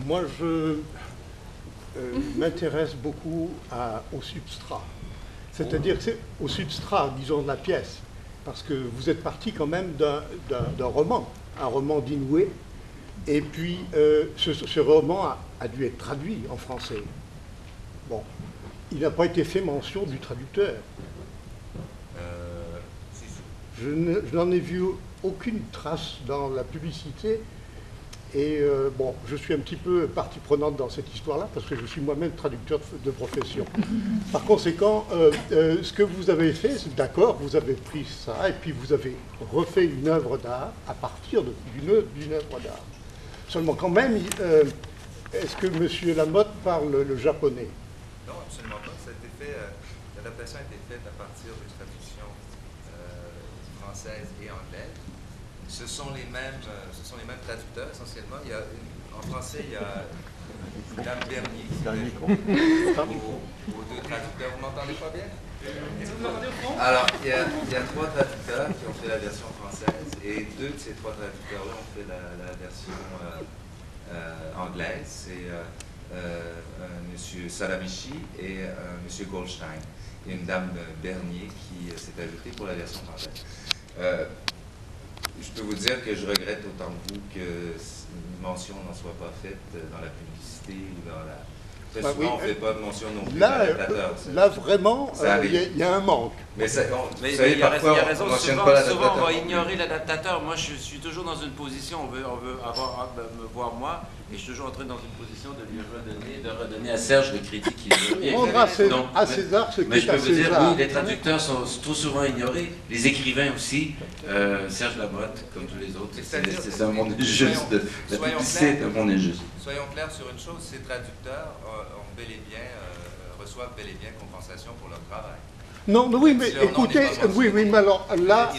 Moi, je m'intéresse beaucoup au substrat. C'est-à-dire au substrat, disons, de la pièce. Parce que vous êtes parti quand même d'un roman, un roman d'Inoué. Et puis, ce roman a dû être traduit en français. Bon, il n'a pas été fait mention du traducteur. Je n'en ai vu aucune trace dans la publicité. Et bon, je suis un petit peu partie prenante dans cette histoire-là, parce que je suis moi-même traducteur de profession. Par conséquent, ce que vous avez fait, c'est d'accord, vous avez pris ça, et puis vous avez refait une œuvre d'art à partir d'une œuvre d'art. Seulement quand même, est-ce que M. Lamotte parle le japonais? Non, absolument pas. Ça a été fait, l'adaptation a été faite à partir de traductions françaises et anglaises. Ce sont les mêmes traducteurs essentiellement. En français, il y a Dame Bernier qui répond aux deux traducteurs. Vous m'entendez pas bien? Alors, il y a trois traducteurs qui ont fait la version française et deux de ces trois traducteurs-là ont fait la version anglaise. C'est M. Salamichi et M. Goldstein. Il y a une dame Bernier qui s'est ajoutée pour la version française. Je peux vous dire que je regrette autant que vous qu'une mention n'en soit pas faite dans la publicité ou dans la... Très souvent, on ne fait pas de mention non plus d'adaptateur. Là, vraiment, il y a un manque. Mais il y a raison, souvent on va ignorer l'adaptateur. Moi, je suis toujours dans une position, on veut me voir moi, et je suis toujours en train dans une position de lui redonner à Serge le crédit qu'il veut. Rendre à César ce qui est à César. Mais je peux vous dire, oui, les traducteurs sont trop souvent ignorés, les écrivains aussi. Serge Lamotte, comme tous les autres, c'est un monde injuste. La publicité est un monde injuste. Soyons clairs sur une chose, ces traducteurs reçoivent bel et bien compensation pour leur travail. Non, mais oui, mais écoutez, oui, mais alors là,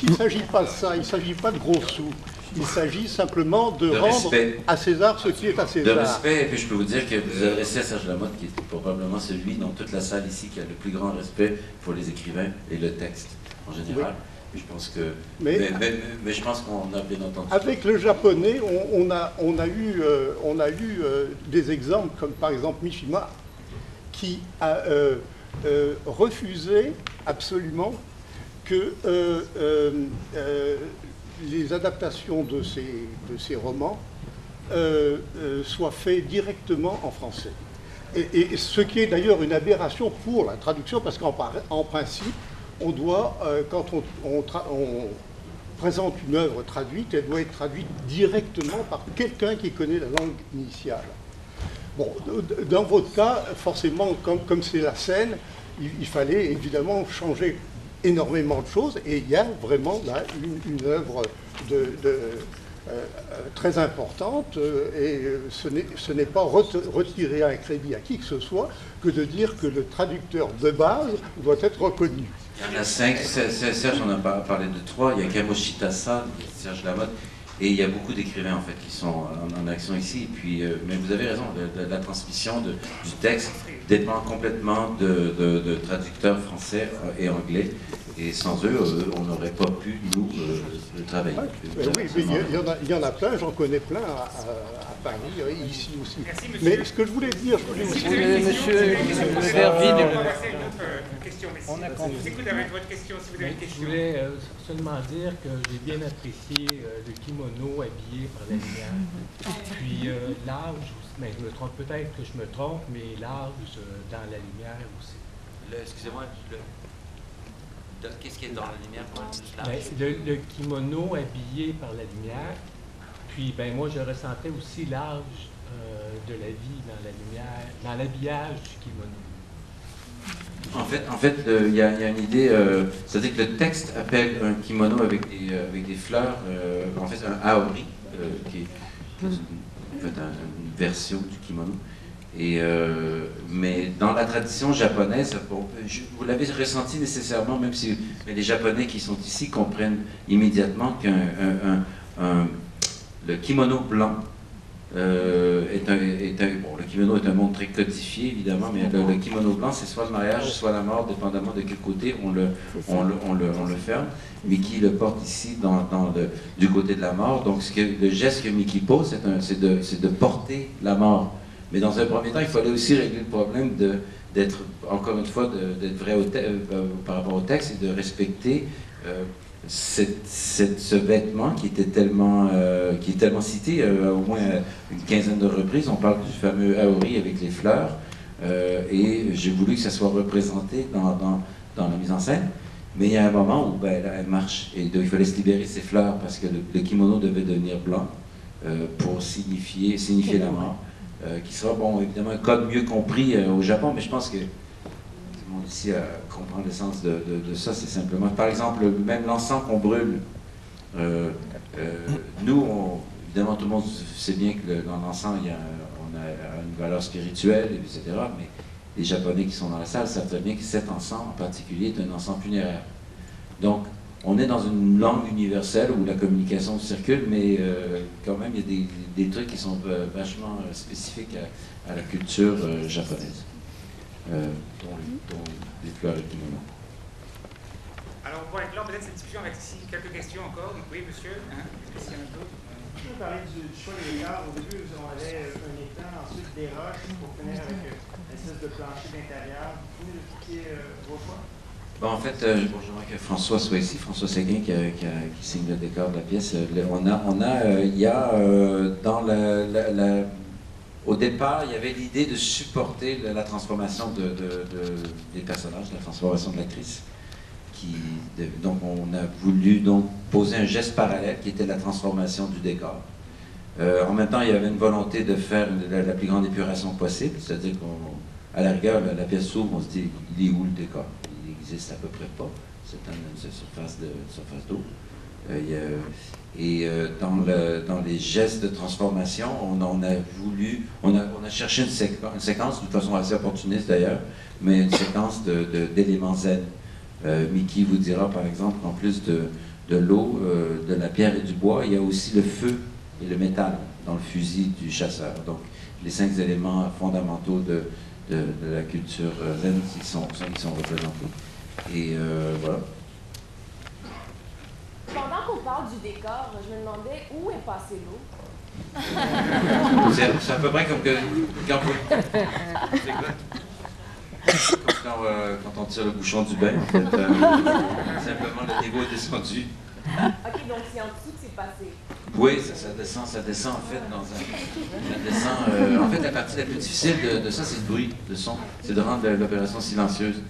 il ne s'agit pas de ça, il ne s'agit pas de gros sous. Il s'agit simplement de rendre à César ce qui est à César. De respect, et puis je peux vous dire que vous adressez à Serge Lamotte, qui est probablement celui dans toute la salle ici qui a le plus grand respect pour les écrivains et le texte en général. Oui. Je pense que, mais je pense qu'on a bien entendu. Avec le japonais, on a eu des exemples, comme par exemple Mishima, qui a refusé absolument que les adaptations de ces romans soient faites directement en français. Et ce qui est d'ailleurs une aberration pour la traduction, parce qu'en principe, on doit, quand on présente une œuvre traduite, elle doit être traduite directement par quelqu'un qui connaît la langue initiale. Bon, dans votre cas, forcément, comme c'est la scène, il fallait évidemment changer énormément de choses, et il y a vraiment là une œuvre très importante, et ce n'est pas retirer un crédit à qui que ce soit que de dire que le traducteur de base doit être reconnu. Il y en a 5, Serge en a parlé de 3, il y a Kamoshita San, Serge Lamotte, et il y a beaucoup d'écrivains en fait qui sont en action ici. Et puis, mais vous avez raison, la transmission du texte dépend complètement de traducteurs français et anglais. Et sans eux, on n'aurait pas pu, nous, travailler. Oui, mais il y en a plein, j'en connais plein à Paris, ici aussi. Merci, mais ce que je voulais dire, Monsieur Verville, on a compris. Je vous écoute avec votre question, si vous avez une question. Je voulais seulement dire que j'ai bien apprécié le kimono habillé par la lumière. Puis l'âge, mais je me trompe, peut-être que je me trompe, mais l'âge dans la lumière aussi. Excusez-moi, qu'est-ce qui est dans la lumière pour le kimono habillé par la lumière. Puis, ben moi, je ressentais aussi l'âge de la vie dans la lumière, dans l'habillage du kimono. En fait, il y a une idée, c'est-à-dire que le texte appelle un kimono avec des fleurs, en fait, un aori, qui est en fait une version du kimono. Mais dans la tradition japonaise, vous l'avez ressenti nécessairement, même si les Japonais qui sont ici comprennent immédiatement que le kimono blanc bon, le kimono est un monde très codifié, évidemment, mais le kimono blanc, c'est soit le mariage, soit la mort, dépendamment de quel côté on le ferme. Mickey le porte ici du côté de la mort. Donc, le geste que Mickey pose, c'est de porter la mort. Mais dans un premier temps, il fallait aussi régler le problème d'être, encore une fois, d'être vrai par rapport au texte et de respecter ce vêtement qui est tellement cité, au moins une quinzaine de reprises. On parle du fameux Aori avec les fleurs, et j'ai voulu que ça soit représenté dans la mise en scène. Mais il y a un moment où elle marche, et il fallait se libérer de ces fleurs parce que le kimono devait devenir blanc pour signifier la mort, qui sera, bon, évidemment, un code mieux compris au Japon, mais je pense que tout le monde ici comprend le sens de ça. C'est simplement, par exemple, même l'encens qu'on brûle, nous, évidemment, tout le monde sait bien que dans l'encens, on a une valeur spirituelle, etc., mais les Japonais qui sont dans la salle savent très bien que cet encens en particulier est un encens funéraire. Donc, on est dans une langue universelle où la communication circule, mais quand même, il y a des trucs qui sont vachement spécifiques à la culture japonaise, dont les fleurs et le kimono. Alors, on va clore peut-être cette discussion avec ici quelques questions encore. Donc, oui, monsieur, est-ce qu'il y en a d'autres? Je peux parler du choix des décors. Au début, on avait un étang, ensuite des roches, pour finir avec une espèce de plancher d'intérieur. Vous pouvez nous expliquer vos choix? Bon, en fait, j'aimerais que François soit ici, François Séguin qui signe le décor de la pièce. Au départ, il y avait l'idée de supporter la transformation des personnages, la transformation de l'actrice. Donc, on a voulu poser un geste parallèle qui était la transformation du décor. En même temps, il y avait une volonté de faire la plus grande épuration possible, c'est-à-dire qu'à la rigueur, la pièce s'ouvre, on se dit, il est où le décor? Il n'existe à peu près pas, c'est une surface d'eau. Dans les gestes de transformation, on a cherché une séquence, de façon assez opportuniste d'ailleurs, mais une séquence d'éléments zen. Mickey vous dira par exemple qu'en plus de l'eau, de la pierre et du bois, il y a aussi le feu et le métal dans le fusil du chasseur. Donc les 5 éléments fondamentaux de la culture zen qui sont représentés. Et voilà. Pendant qu'on parle du décor, je me demandais où est passée l'eau. C'est à peu près comme quand on tire le bouchon du bain, en fait, simplement le niveau est descendu. Ok, donc c'est en dessous que c'est passé. Oui, ça descend en fait en fait, la partie la plus difficile de ça, c'est le bruit, le son. C'est de rendre l'opération silencieuse.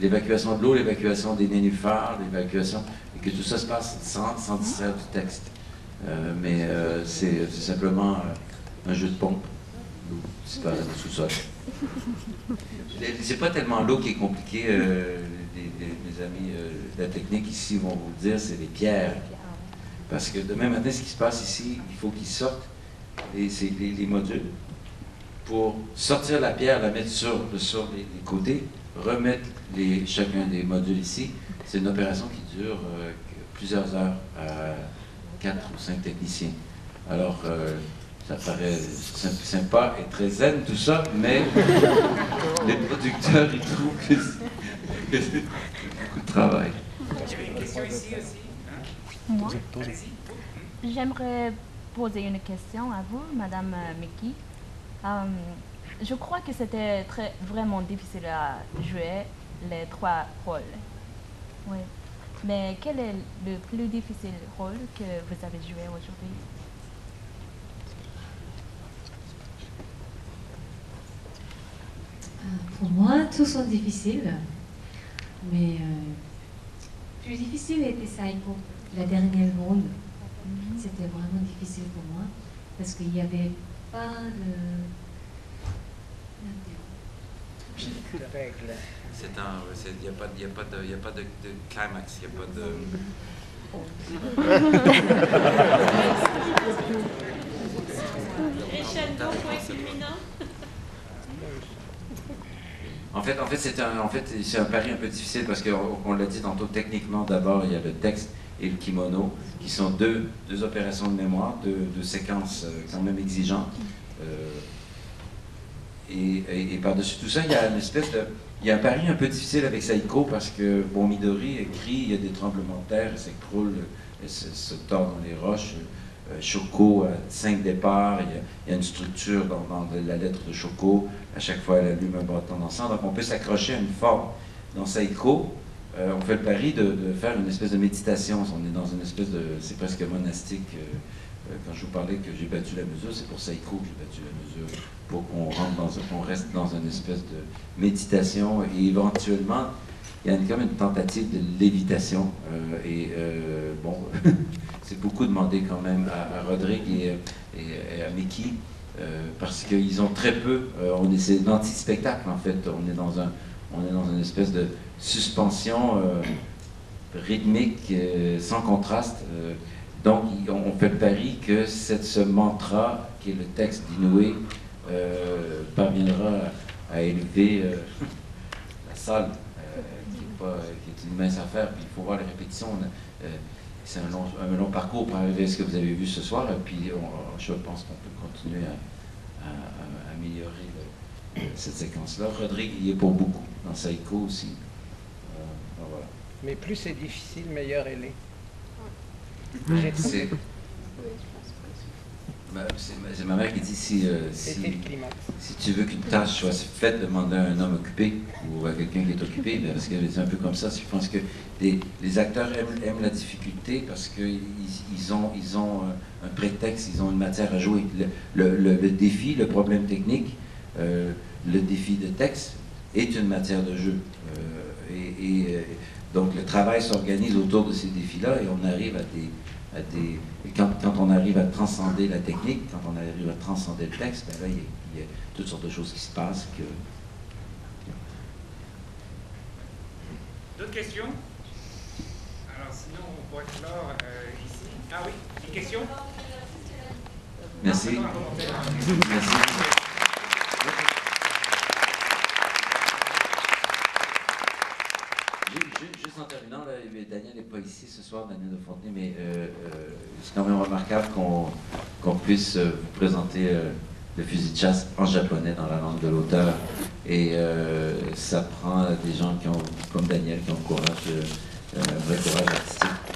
L'évacuation de l'eau, l'évacuation des nénuphars, l'évacuation, et que tout ça se passe sans distraire du texte. Mais c'est simplement un jeu de pompe. L'eau disparaît dans le sous-sol. C'est pas tellement l'eau qui est compliquée. Mes amis de la technique ici vont vous dire, c'est les pierres. Parce que demain matin, ce qui se passe ici, il faut qu'ils sortent les modules pour sortir la pierre, la mettre sur les côtés, remettre chacun des modules ici. C'est une opération qui dure plusieurs heures à 4 ou 5 techniciens. Alors, ça paraît sympa et très zen tout ça, mais les producteurs, ils trouvent que c'est beaucoup de travail. Il y avait une question ici aussi. Moi, j'aimerais poser une question à vous, Madame Mickey. Je crois que c'était vraiment difficile à jouer les 3 rôles. Oui. Mais quel est le plus difficile rôle que vous avez joué aujourd'hui? Pour moi, tous sont difficiles. Mais plus difficile était Saiko, la dernière rôle. C'était vraiment difficile pour moi parce qu'il n'y avait pas de règle. Il n'y a pas de climax, il n'y a pas de... Crescendo, point culminant. En fait, c'est un pari un peu difficile parce qu'on l'a dit tantôt, techniquement, d'abord, il y a le texte et le kimono, qui sont deux opérations de mémoire, deux séquences quand même exigeantes. Et par-dessus tout ça, il y a une espèce de... Il y a un pari un peu difficile avec Saïko parce que, bon, Midori écrit, il y a des tremblements de terre, elle s'écroule, elle se tord dans les roches. Shoko a 5 départs, il y a une structure dans la lettre de Shoko, à chaque fois elle allume un bâton d'encens, donc on peut s'accrocher à une forme. Dans Saïko, on fait le pari de faire une espèce de méditation, on est dans une espèce de... c'est presque monastique. Quand je vous parlais que j'ai battu la mesure, c'est pour Saïko que j'ai battu la mesure, pour qu'on reste dans une espèce de méditation, et éventuellement, il y a comme une tentative de lévitation, bon, c'est beaucoup demandé quand même à Rodrigue et à Mickey, parce qu'ils ont très peu, c'est l'anti-spectacle en fait, on est dans une espèce de suspension rythmique, sans contraste, donc on fait le pari que ce mantra, qui est le texte d'Inoue, parviendra à élever la salle, qui est une mince affaire, puis il faut voir les répétitions. C'est un long parcours pour arriver à ce que vous avez vu ce soir, et puis je pense qu'on peut continuer à améliorer cette séquence-là. Rodrigue y est pour beaucoup, dans Saïko aussi. Voilà. Mais plus c'est difficile, meilleure elle est. C'est ma mère qui dit si tu veux qu'une tâche soit faite, demande à un homme occupé ou à quelqu'un qui est occupé, bien, parce que c'est un peu comme ça. Je pense que les acteurs aiment la difficulté parce qu'ils ont un prétexte, ils ont une matière à jouer. Le défi, le problème technique, le défi de texte est une matière de jeu. Donc le travail s'organise autour de ces défis-là et on arrive quand on arrive à transcender la technique, quand on arrive à transcender le texte, ben là, il y a toutes sortes de choses qui se passent. D'autres questions? Alors sinon, on pourrait clore ici. Ah oui, une question? Merci. Merci. Juste en terminant, là, Daniel n'est pas ici ce soir, Daniel de Fontenay, mais c'est quand même remarquable qu'on puisse vous présenter le fusil de chasse en japonais dans la langue de l'auteur. Et ça prend des gens comme Daniel qui ont un vrai courage artistique.